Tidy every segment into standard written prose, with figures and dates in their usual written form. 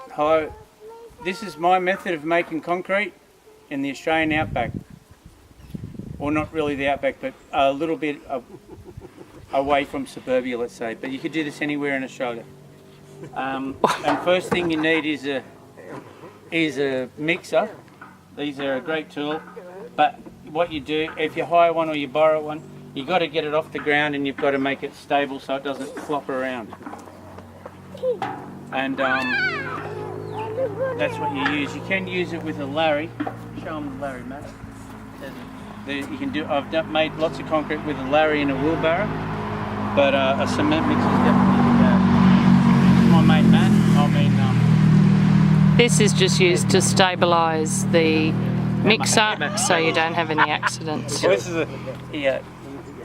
Hello, this is my method of making concrete in the Australian Outback. Or not really the Outback, but a little bit away from suburbia, let's say. But you could do this anywhere in Australia. And first thing you need is a mixer. These are a great tool. But what you do, if you hire one or you borrow one, you got to get it off the ground and you've got to make it stable so it doesn't flop around. And that's what you use. You can use it with a Larry. Show them the Larry, Matt. You can do. Made lots of concrete with a Larry and a wheelbarrow, but a cement mix is definitely my mate Matt. This is just used to stabilise the mixer so you don't have any accidents. Well, this is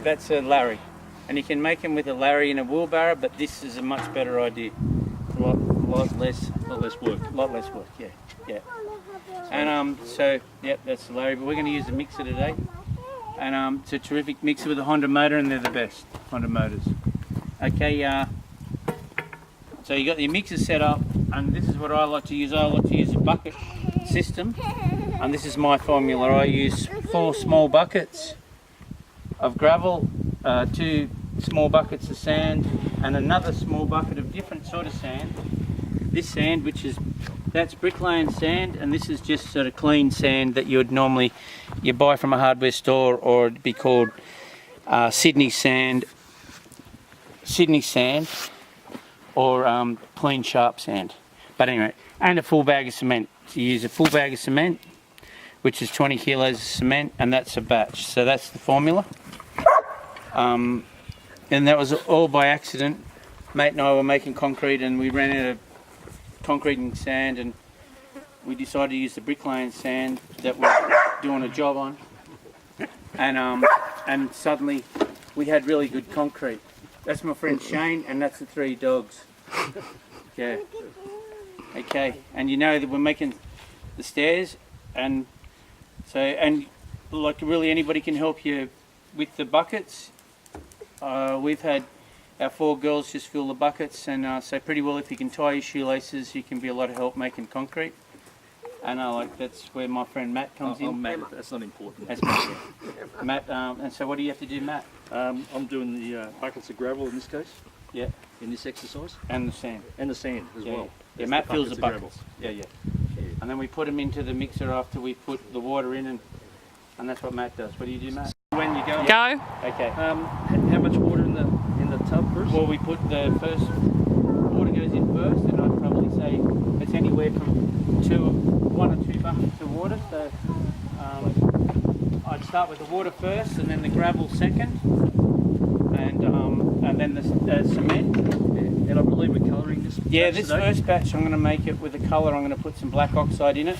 that's a Larry, and you can make them with a Larry and a wheelbarrow, but this is a much better idea. A lot less work. Yeah. And so that's the Larry. But we're going to use the mixer today, and it's a terrific mixer with a Honda motor, and they're the best Honda motors. Okay. So you got your mixer set up, and this is what I like to use. I like to use a bucket system, and this is my formula. I use 4 small buckets of gravel, 2 small buckets of sand, and another small bucket of different sort of sand. This sand, that's bricklaying sand, and this is just sort of clean sand that you would normally buy from a hardware store, or it'd be called Sydney sand, or clean sharp sand. But anyway, and a full bag of cement. So you use a full bag of cement, which is 20 kilos of cement, and that's a batch. So that's the formula. And that was all by accident. Mate and I were making concrete, and we ran out of concrete and sand, and we decided to use the bricklaying sand that we're doing a job on. And suddenly we had really good concrete. That's my friend Shane, and that's the 3 dogs. Yeah. Okay. And you know that we're making the stairs, and like really anybody can help you with the buckets. We've had our 4 girls just fill the buckets, and so pretty well if you can tie your shoelaces, you can be a lot of help making concrete. And that's where my friend Matt comes in. Matt, that's not important. That's Matt. Matt, and so what do you have to do, Matt? I'm doing the buckets of gravel in this case. Yeah. In this exercise. And the sand. And the sand as well. Yeah, Matt fills the buckets. Yeah. And then we put them into the mixer after we put the water in, and that's what Matt does. What do you do, Matt? When you go. Okay. How much water in the tub first? Well, we put the first water goes in first, and I'd probably say it's anywhere from 1 or 2 buckets of water. So I'd start with the water first, and then the gravel second, and then the cement. Yeah. And I believe we're colouring this. Yeah, this first batch I'm going to make it with a colour. I'm going to put some black oxide in it,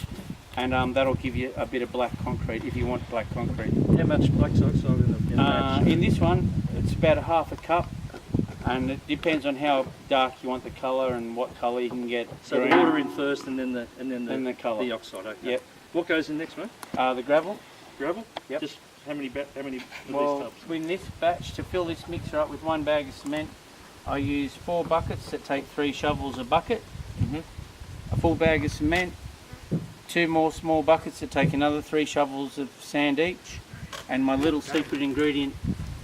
and that'll give you a bit of black concrete if you want black concrete. How much black oxide in the batch? In this one, it's about 1/2 cup, and it depends on how dark you want the colour and what colour you can get. So the water in first, and then the colour. The oxide. Okay. Yep. What goes in next, mate? The gravel. Gravel. Yep. Just how many of these Well, tubs? in this batch, to fill this mixer up with 1 bag of cement, I use 4 buckets that take 3 shovels a bucket. A full bag of cement, 2 more small buckets that take another 3 shovels of sand each, and my little secret ingredient,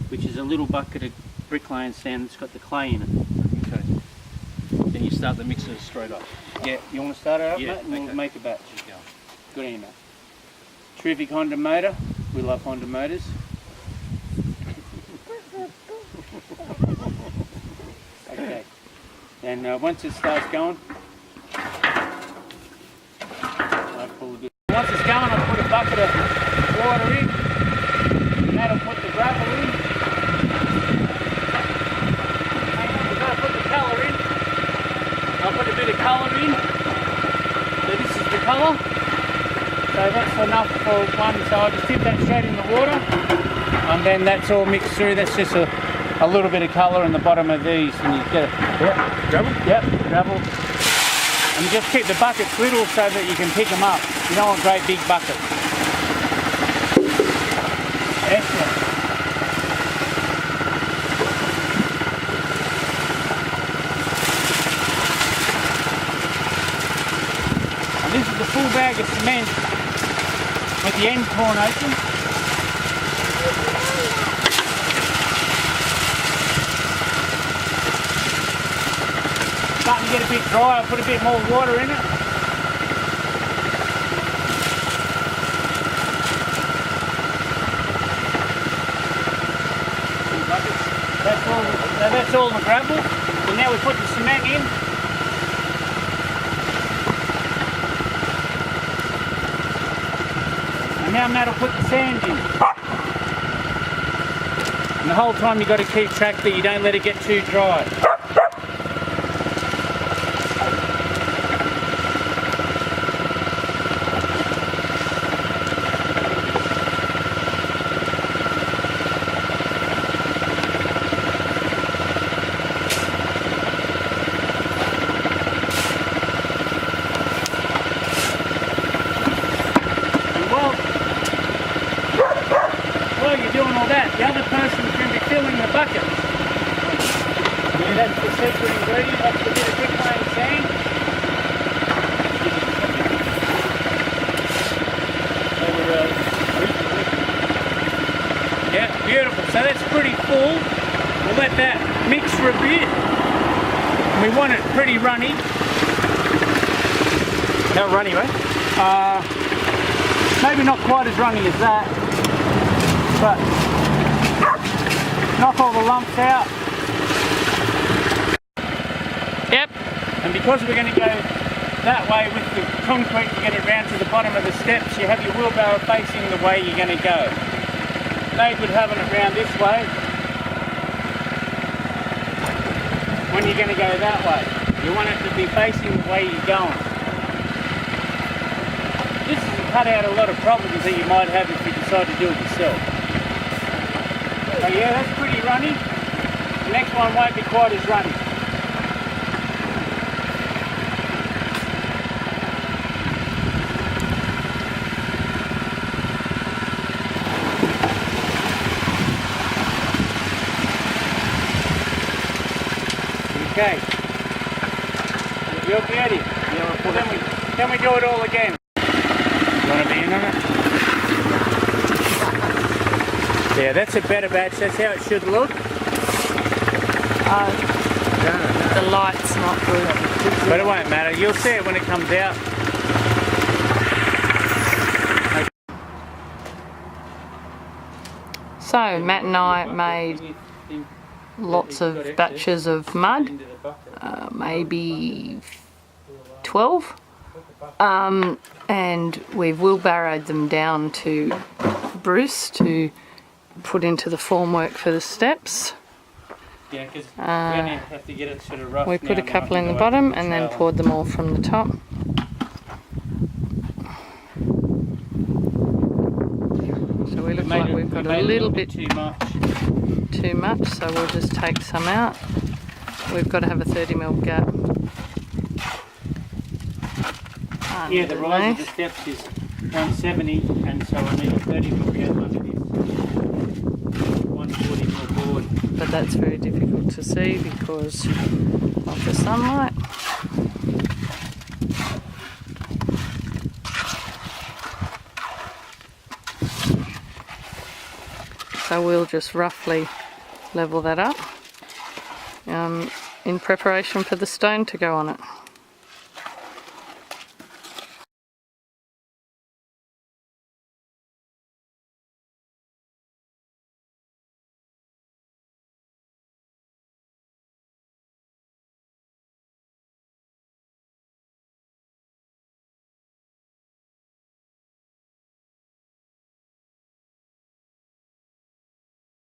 which is a little bucket of bricklaying sand that's got the clay in it. Okay. Then you start the mixer straight up. Yeah, you want to start it up, Yeah, mate, and we'll make a batch. Yeah. Good on you, mate. Terrific Honda motor. We love Honda motors. Okay. And once it starts going, once it's going, I'll put a bucket of water in, and that'll put the gravel in. We've got to put the colour in. I'll put a bit of colour in. So this is the colour. So that's enough for one. So I'll just dip that straight in the water, and then that's all mixed through. That's just a little bit of colour in the bottom of these, and you get it. Gravel? Yep, gravel. And you just keep the buckets little so that you can pick them up. You don't want great big buckets. Excellent. bag of cement with the end torn open. Starting to get a bit dry, I'll put a bit more water in it. That's all the gravel. So now we put the cement in. And now Matt will put the sand in. And the whole time you've got to keep track that you don't let it get too dry. While you're doing all that, the other person's going to be filling the bucket. Yeah, that's the secret ingredient. That's a bit of bricklayer sand. Yeah, beautiful. So that's pretty full. We'll let that mix for a bit. We want it pretty runny. How runny, mate? Maybe not quite as runny as that, but knock all the lumps out. Yep. And because we're going to go that way with the concrete to get it round to the bottom of the steps, you have your wheelbarrow facing the way you're going to go. No good having it round this way when you're going to go that way. You want it to be facing the way you're going. This has cut out a lot of problems that you might have if you decide to do it yourself. So yeah, that's pretty runny. The next one won't be quite as runny. Okay. You're beauty. Yeah, well, can we do it all again? You want to be in on it? Yeah, that's a better batch. That's how it should look. The light's not good. But it won't matter. You'll see it when it comes out. So Matt and I made lots of batches of mud, maybe 12, and we've wheelbarrowed them down to Bruce to put into the formwork for the steps. Yeah, because we only have to get it sort of rough. We put a couple in the bottom and then poured them all from the top. So we look like we've got a little bit too much, so we'll just take some out. We've got to have a 30mm gap. Yeah, the rise of the steps is 170, and so I need a 30mm gap under this 140mm board. But that's very difficult to see because of the sunlight. So we'll just roughly level that up in preparation for the stone to go on it.